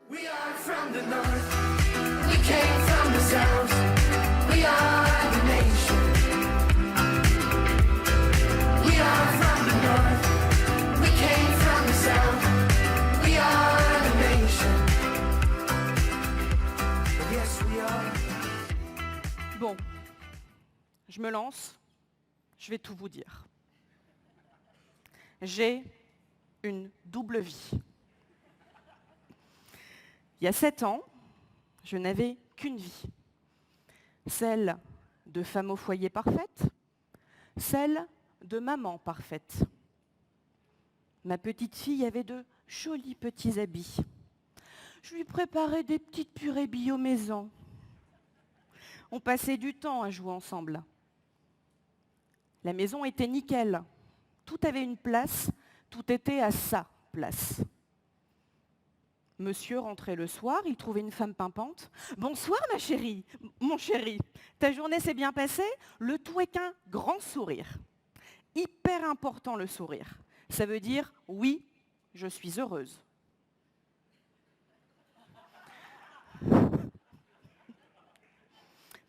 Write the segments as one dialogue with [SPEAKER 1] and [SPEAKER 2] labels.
[SPEAKER 1] We are from the north, we came from the south, we are the nation. We are from the north, we came from the south, we are the nation. Yes, we are.
[SPEAKER 2] Bon, je me lance, je vais tout vous dire. J'ai une double vie. Il y a 7 ans, je n'avais qu'une vie. Celle de femme au foyer parfaite, celle de maman parfaite. Ma petite fille avait de jolis petits habits. Je lui préparais des petites purées bio maison. On passait du temps à jouer ensemble. La maison était nickel. Tout avait une place, tout était à sa place. Monsieur rentrait le soir, il trouvait une femme pimpante. « Bonsoir ma chérie, mon chéri, ta journée s'est bien passée ?» Le tout est qu'un grand sourire. Hyper important le sourire. Ça veut dire « oui, je suis heureuse ».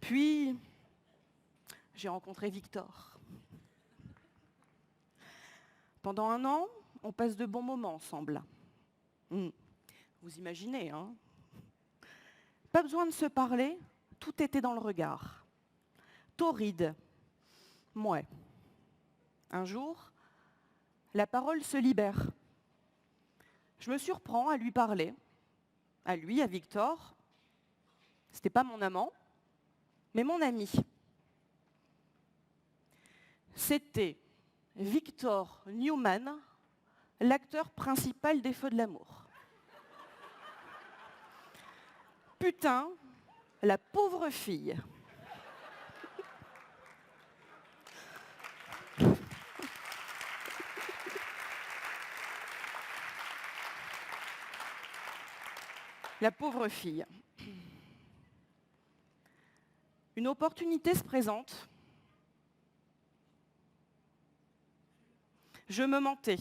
[SPEAKER 2] Puis, j'ai rencontré Victor. Pendant 1 an, on passe de bons moments ensemble. Vous imaginez, hein? Pas besoin de se parler, tout était dans le regard. Torride. Mouais. Un jour, la parole se libère. Je me surprends à lui parler. À lui, à Victor. C'était pas mon amant, mais mon ami. C'était Victor Newman, l'acteur principal des Feux de l'amour. Putain, la pauvre fille. La pauvre fille. Une opportunité se présente. Je me mentais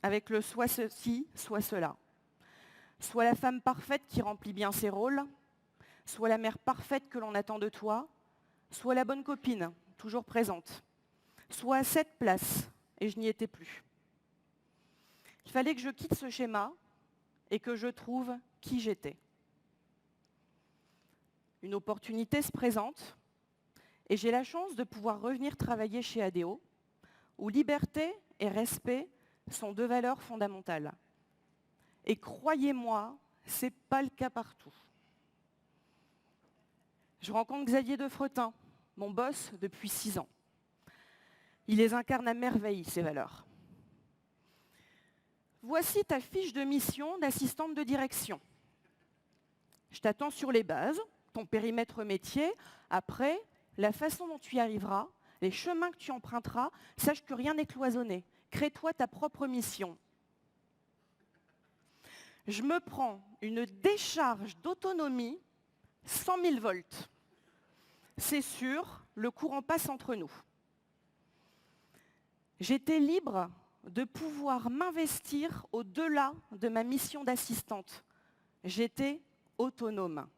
[SPEAKER 2] avec le soit ceci, soit cela. Soit la femme parfaite qui remplit bien ses rôles, soit la mère parfaite que l'on attend de toi, soit la bonne copine, toujours présente, soit à cette place, et je n'y étais plus. Il fallait que je quitte ce schéma et que je trouve qui j'étais. Une opportunité se présente et j'ai la chance de pouvoir revenir travailler chez ADO, où liberté et respect sont 2 valeurs fondamentales. Et croyez-moi, ce n'est pas le cas partout. Je rencontre Xavier Defretin, mon boss depuis 6 ans. Il les incarne à merveille, ces valeurs. Voici ta fiche de mission d'assistante de direction. Je t'attends sur les bases, ton périmètre métier. Après, la façon dont tu y arriveras, les chemins que tu emprunteras, sache que rien n'est cloisonné. Crée-toi ta propre mission. Je me prends une décharge d'autonomie 100 000 volts. C'est sûr, le courant passe entre nous. J'étais libre de pouvoir m'investir au-delà de ma mission d'assistante. J'étais autonome.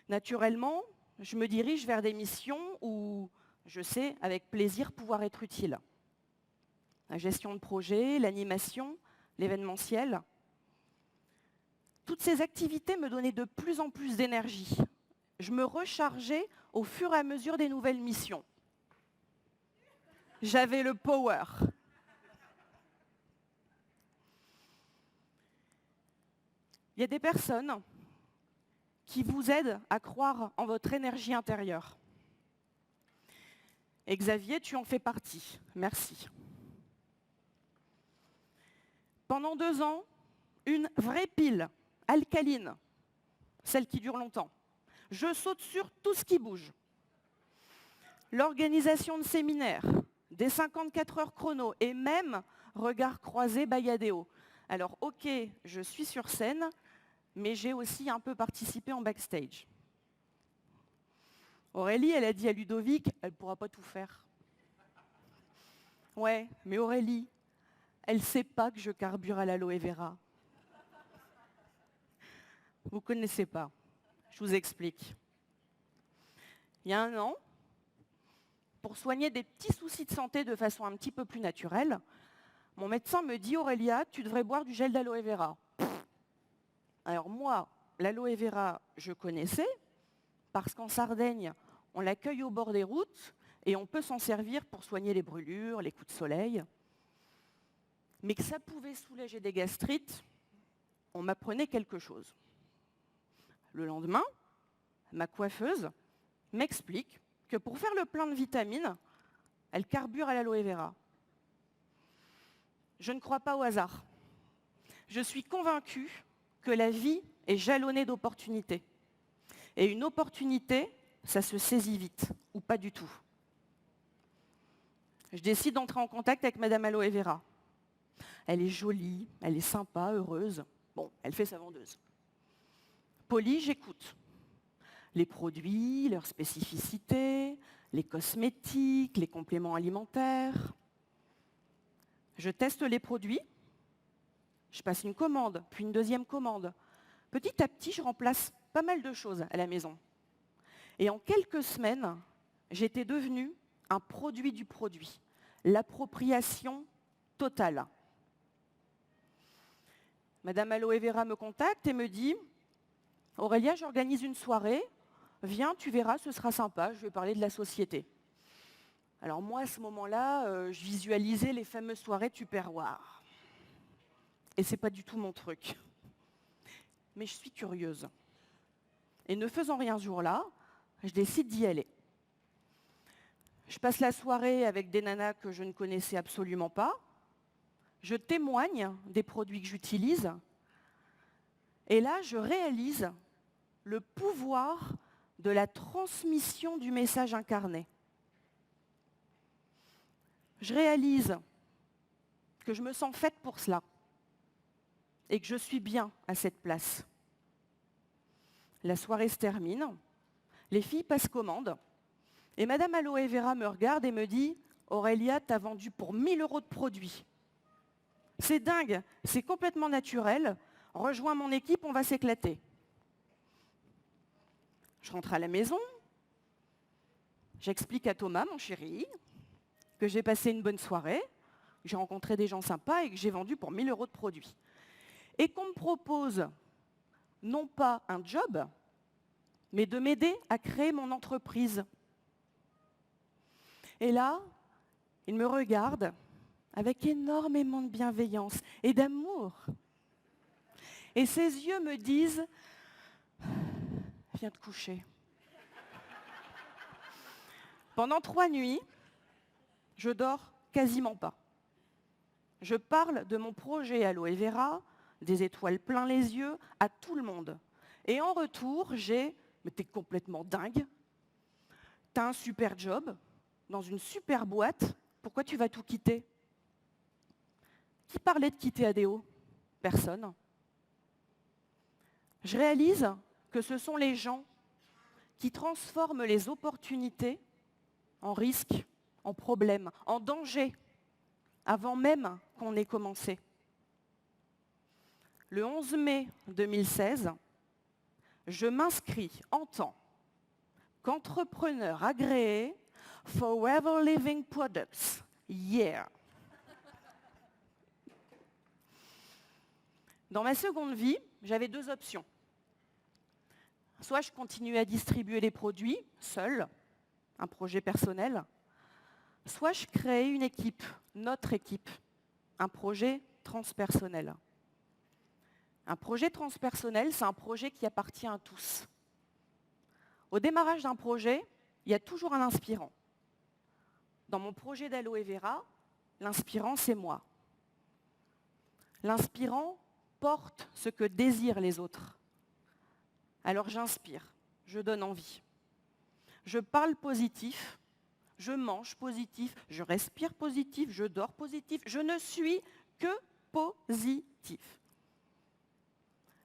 [SPEAKER 2] Naturellement, je me dirige vers des missions où je sais, avec plaisir, pouvoir être utile. La gestion de projet, l'animation, l'événementiel. Toutes ces activités me donnaient de plus en plus d'énergie. Je me rechargeais au fur et à mesure des nouvelles missions. J'avais le power. Il y a des personnes qui vous aident à croire en votre énergie intérieure. Et Xavier, tu en fais partie. Merci. Pendant 2 ans, une vraie pile alcaline, celle qui dure longtemps. Je saute sur tout ce qui bouge. L'organisation de séminaires, des 54 heures chrono et même regard croisé by ADO. Alors ok, je suis sur scène, mais j'ai aussi un peu participé en backstage. Aurélie, elle a dit à Ludovic, elle ne pourra pas tout faire. Ouais, mais Aurélie, elle ne sait pas que je carbure à l'aloe vera. Vous ne connaissez pas. Je vous explique. Il y a un an, pour soigner des petits soucis de santé de façon un petit peu plus naturelle, mon médecin me dit « Aurélia, tu devrais boire du gel d'aloe vera ». Alors moi, l'aloe vera, je connaissais, parce qu'en Sardaigne, on l'accueille au bord des routes et on peut s'en servir pour soigner les brûlures, les coups de soleil. Mais que ça pouvait soulager des gastrites, on m'apprenait quelque chose. Le lendemain, ma coiffeuse m'explique que pour faire le plein de vitamines, elle carbure à l'aloe vera. Je ne crois pas au hasard. Je suis convaincue que la vie est jalonnée d'opportunités. Et une opportunité, ça se saisit vite, ou pas du tout. Je décide d'entrer en contact avec Madame Aloe Vera. Elle est jolie, elle est sympa, heureuse. Bon, elle fait sa vendeuse. Polie, j'écoute. Les produits, leurs spécificités, les cosmétiques, les compléments alimentaires. Je teste les produits. Je passe une commande, puis une deuxième commande. Petit à petit, je remplace pas mal de choses à la maison. Et en quelques semaines, j'étais devenue un produit du produit. L'appropriation totale. Madame Aloe Vera me contacte et me dit « Aurélia, j'organise une soirée. Viens, tu verras, ce sera sympa, je vais parler de la société. » Alors moi, à ce moment-là, je visualisais les fameuses soirées Tupperware. Et ce n'est pas du tout mon truc. Mais je suis curieuse. Et ne faisant rien ce jour-là, je décide d'y aller. Je passe la soirée avec des nanas que je ne connaissais absolument pas. Je témoigne des produits que j'utilise. Et là, je réalise le pouvoir de la transmission du message incarné. Je réalise que je me sens faite pour cela et que je suis bien à cette place. La soirée se termine, les filles passent commande et Madame Aloe Vera me regarde et me dit « Aurélia, t'as vendu pour 1 000 € de produits. C'est dingue, c'est complètement naturel. Rejoins mon équipe, on va s'éclater. » Je rentre à la maison, j'explique à Thomas, mon chéri, que j'ai passé une bonne soirée, que j'ai rencontré des gens sympas et que j'ai vendu pour 1 000 € de produits. Et qu'on me propose non pas un job, mais de m'aider à créer mon entreprise. Et là, il me regarde avec énormément de bienveillance et d'amour. Et ses yeux me disent « Viens te coucher ». Pendant 3 nuits, je dors quasiment pas. Je parle de mon projet Aloe Vera, des étoiles plein les yeux, à tout le monde. Et en retour, j'ai « Mais t'es complètement dingue. T'as un super job, dans une super boîte, pourquoi tu vas tout quitter ?» Qui parlait de quitter ADO? Personne. Je réalise que ce sont les gens qui transforment les opportunités en risques, en problèmes, en dangers, avant même qu'on ait commencé. Le 11 mai 2016, je m'inscris en tant qu'entrepreneur agréé Forever Living Products. Yeah! Dans ma seconde vie, j'avais 2 options. Soit je continuais à distribuer les produits, seule, un projet personnel, soit je créais une équipe, notre équipe, un projet transpersonnel. Un projet transpersonnel, c'est un projet qui appartient à tous. Au démarrage d'un projet, il y a toujours un inspirant. Dans mon projet d'Aloe Vera, l'inspirant, c'est moi. L'inspirant porte ce que désirent les autres. Alors j'inspire, je donne envie. Je parle positif, je mange positif, je respire positif, je dors positif, je ne suis que positif.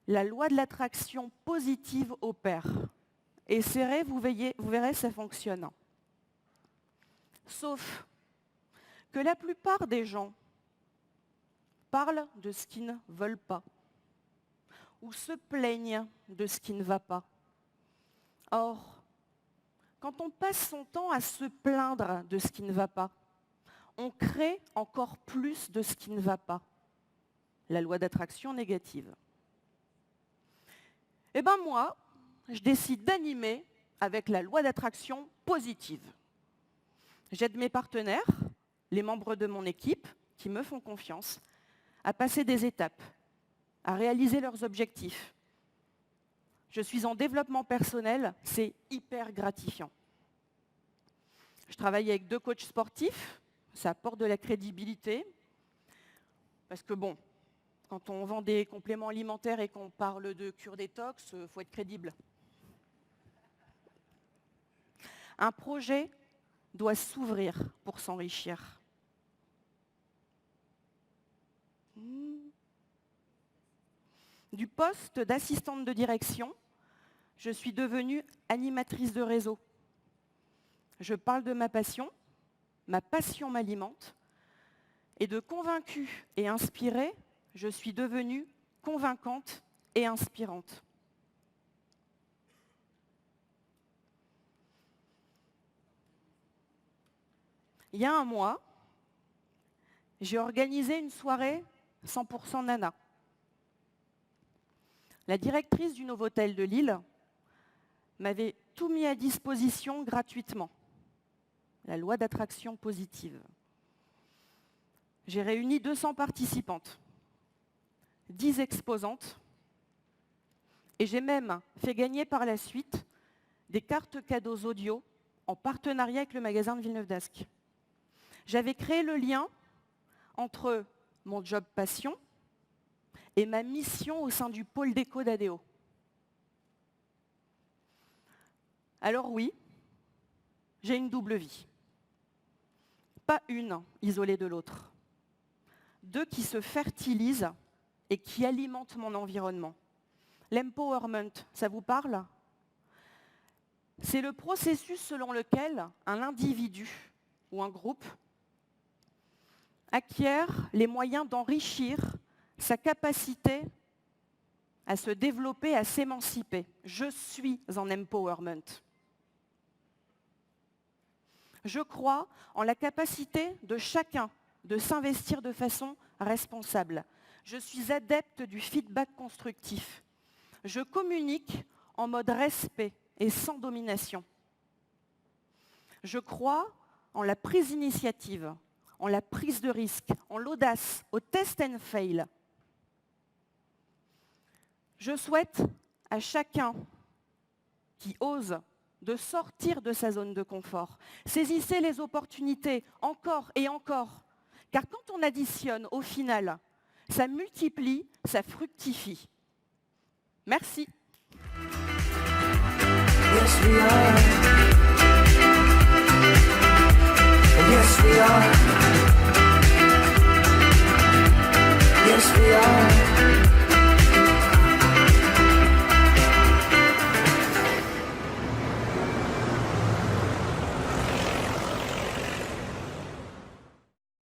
[SPEAKER 2] La loi de l'attraction positive opère. Essayez, vous verrez, ça fonctionne. Sauf que la plupart des gens parlent de ce qu'ils ne veulent pas. ou se plaignent de ce qui ne va pas. Or, quand on passe son temps à se plaindre de ce qui ne va pas, on crée encore plus de ce qui ne va pas. La loi d'attraction négative. Eh bien moi, je décide d'animer avec la loi d'attraction positive. J'aide mes partenaires, les membres de mon équipe, qui me font confiance, à passer des étapes, à réaliser leurs objectifs. Je suis en développement personnel, c'est hyper gratifiant. Je travaille avec 2 coachs sportifs, ça apporte de la crédibilité, parce que bon, quand on vend des compléments alimentaires et qu'on parle de cure détox, il faut être crédible. Un projet doit s'ouvrir pour s'enrichir. Du poste d'assistante de direction, je suis devenue animatrice de réseau. Je parle de ma passion m'alimente, et de convaincue et inspirée, je suis devenue convaincante et inspirante. Il y a un mois, j'ai organisé une soirée 100% nana. La directrice du Novotel de Lille m'avait tout mis à disposition gratuitement. La loi d'attraction positive. J'ai réuni 200 participantes, 10 exposantes, et j'ai même fait gagner par la suite des cartes cadeaux audio en partenariat avec le magasin de Villeneuve d'Ascq. J'avais créé le lien entre mon job passion et ma mission au sein du pôle déco d'ADO. Alors oui, j'ai une double vie. Pas une isolée de l'autre. 2 qui se fertilisent et qui alimentent mon environnement. L'empowerment, ça vous parle ? C'est le processus selon lequel un individu ou un groupe acquiert les moyens d'enrichir sa capacité à se développer, à s'émanciper. Je suis en empowerment. Je crois en la capacité de chacun de s'investir de façon responsable. Je suis adepte du feedback constructif. Je communique en mode respect et sans domination. Je crois en la prise d'initiative, en la prise de risque, en l'audace, au test and fail. Je souhaite à chacun qui ose de sortir de sa zone de confort. Saisissez les opportunités encore et encore. Car quand on additionne, au final, ça multiplie, ça fructifie. Merci.
[SPEAKER 1] Yes, we are. Yes, we are. Yes, we are.